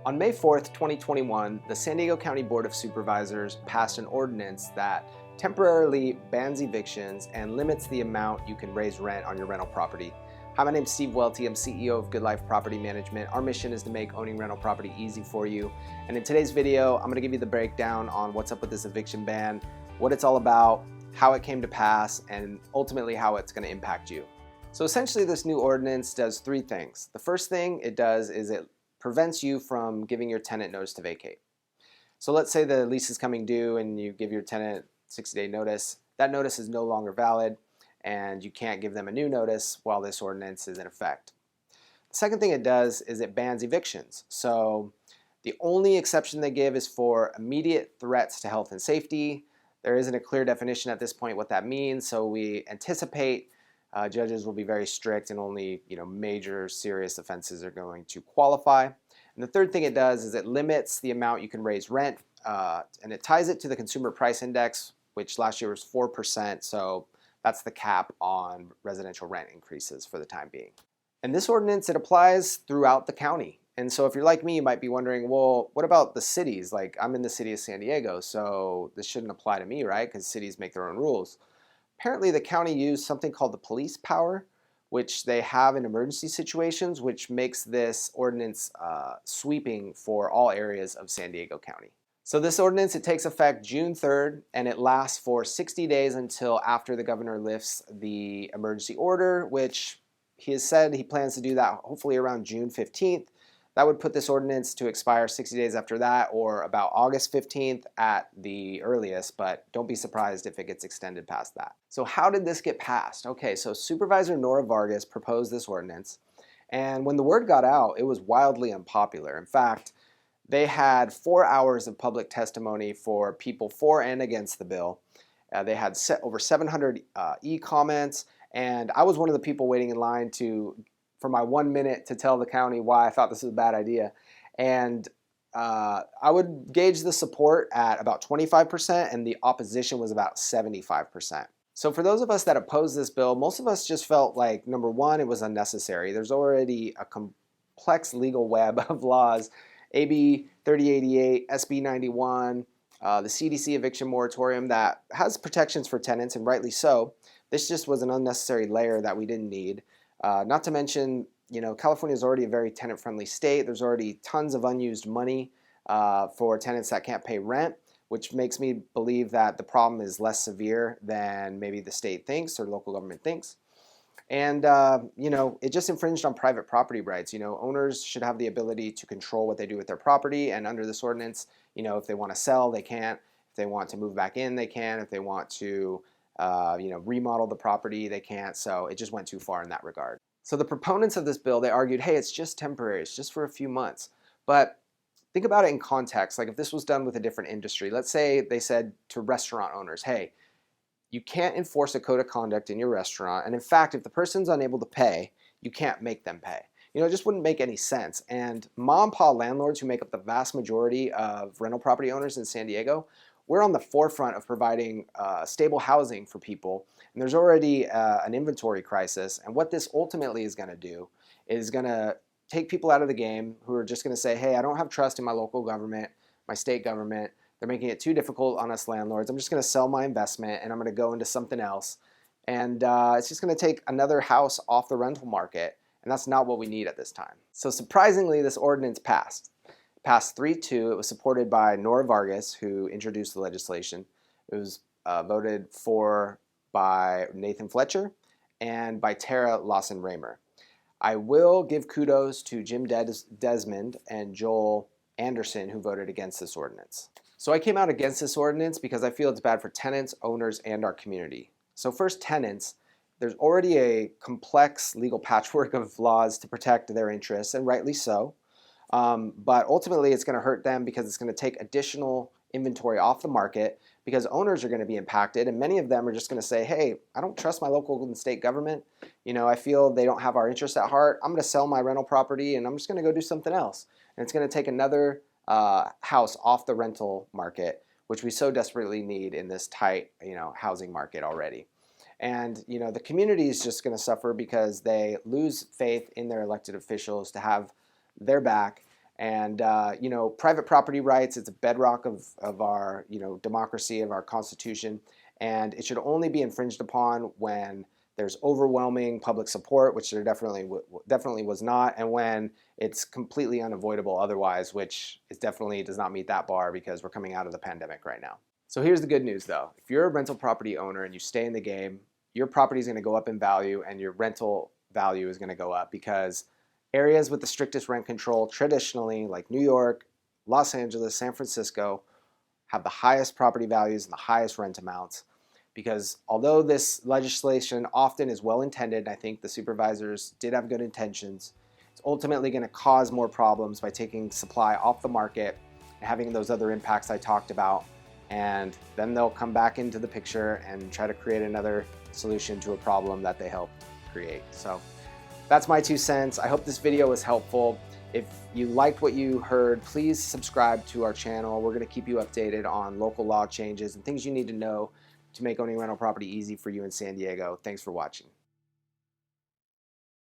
On May 4th, 2021, the San Diego County Board of Supervisors passed an ordinance that temporarily bans evictions and limits the amount you can raise rent on your rental property. Hi, my name is Steve Welty. I'm CEO of Good Life Property Management. Our mission is to make owning rental property easy for you. And in today's video, I'm going to give you the breakdown on what's up with this eviction ban, what it's all about, how it came to pass, and ultimately how it's going to impact you. So essentially, this new ordinance does three things. The first thing it does is it prevents you from giving your tenant notice to vacate. So let's say the lease is coming due and you give your tenant 60-day notice. That notice is no longer valid and you can't give them a new notice while this ordinance is in effect. The second thing it does is it bans evictions. So the only exception they give is for immediate threats to health and safety. There isn't a clear definition at this point what that means, so we anticipate judges will be very strict and only major serious offenses are going to qualify. And the third thing it does is it limits the amount you can raise rent, and it ties it to the Consumer Price Index, which last year was 4%, so that's the cap on residential rent increases for the time being. And this ordinance, it applies throughout the county. And so if you're like me, you might be wondering, well, what about the cities? Like, I'm in the city of San Diego, so this shouldn't apply to me, right? Because cities make their own rules. Apparently, the county used something called the police power, which they have in emergency situations, which makes this ordinance sweeping for all areas of San Diego County. So this ordinance, it takes effect June 3rd, and it lasts for 60 days until after the governor lifts the emergency order, which he has said he plans to do that hopefully around June 15th. That would put this ordinance to expire 60 days after that, or about August 15th at the earliest, but don't be surprised if it gets extended past that. So how did this get passed? Okay, so Supervisor Nora Vargas proposed this ordinance, and when the word got out, it was wildly unpopular. In fact, they had 4 hours of public testimony for people for and against the bill. They had over 700 e-comments, and I was one of the people waiting in line for my 1 minute to tell the county why I thought this was a bad idea. And I would gauge the support at about 25%, and the opposition was about 75%. So for those of us that oppose this bill, most of us just felt like, number one, it was unnecessary. There's already a complex legal web of laws, AB 3088, SB 91, the CDC Eviction Moratorium that has protections for tenants, and rightly so. This just was an unnecessary layer that we didn't need. Not to mention, California is already a very tenant-friendly state. There's already tons of unused money for tenants that can't pay rent, which makes me believe that the problem is less severe than maybe the state thinks or local government thinks. And, it just infringed on private property rights. Owners should have the ability to control what they do with their property. And under this ordinance, if they want to sell, they can't. If they want to move back in, they can. If they want to remodel the property, they can't. So it just went too far in that regard. So the proponents of this bill, they argued, hey, it's just temporary, it's just for a few months. But think about it in context. Like if this was done with a different industry, let's say they said to restaurant owners, hey, you can't enforce a code of conduct in your restaurant. And in fact, if the person's unable to pay, you can't make them pay. It just wouldn't make any sense. And mom and pop landlords, who make up the vast majority of rental property owners in San Diego, we're on the forefront of providing stable housing for people, and there's already an inventory crisis. And what this ultimately is going to do is going to take people out of the game who are just going to say, hey, I don't have trust in my local government, my state government. They're making it too difficult on us landlords. I'm just going to sell my investment and I'm going to go into something else. And it's just going to take another house off the rental market, and that's not what we need at this time. So surprisingly, this ordinance passed 3-2. It was supported by Nora Vargas, who introduced the legislation. It was voted for by Nathan Fletcher and by Tara Lawson-Raymer. I will give kudos to Jim Desmond and Joel Anderson, who voted against this ordinance. So I came out against this ordinance because I feel it's bad for tenants, owners, and our community. So first, tenants. There's already a complex legal patchwork of laws to protect their interests, and rightly so. But ultimately, it's going to hurt them because it's going to take additional inventory off the market, because owners are going to be impacted, and many of them are just going to say, hey, I don't trust my local and state government. I feel they don't have our interests at heart. I'm going to sell my rental property and I'm just going to go do something else. And it's going to take another house off the rental market, which we so desperately need in this tight housing market already. And the community is just going to suffer because they lose faith in their elected officials to have their back And private property rights, it's a bedrock of our democracy, of our Constitution, and it should only be infringed upon when there's overwhelming public support, which there definitely was not, and when it's completely unavoidable otherwise, which is definitely does not meet that bar because we're coming out of the pandemic right now. So here's the good news though. If you're a rental property owner and you stay in the game, your property is going to go up in value and your rental value is going to go up because areas with the strictest rent control traditionally, like New York, Los Angeles, San Francisco, have the highest property values and the highest rent amounts. Because although this legislation often is well intended, I think the supervisors did have good intentions, it's ultimately going to cause more problems by taking supply off the market and having those other impacts I talked about. And then they'll come back into the picture and try to create another solution to a problem that they helped create. So that's my 2 cents. I hope this video was helpful. If you liked what you heard, please subscribe to our channel. We're going to keep you updated on local law changes and things you need to know to make owning rental property easy for you in San Diego. Thanks for watching.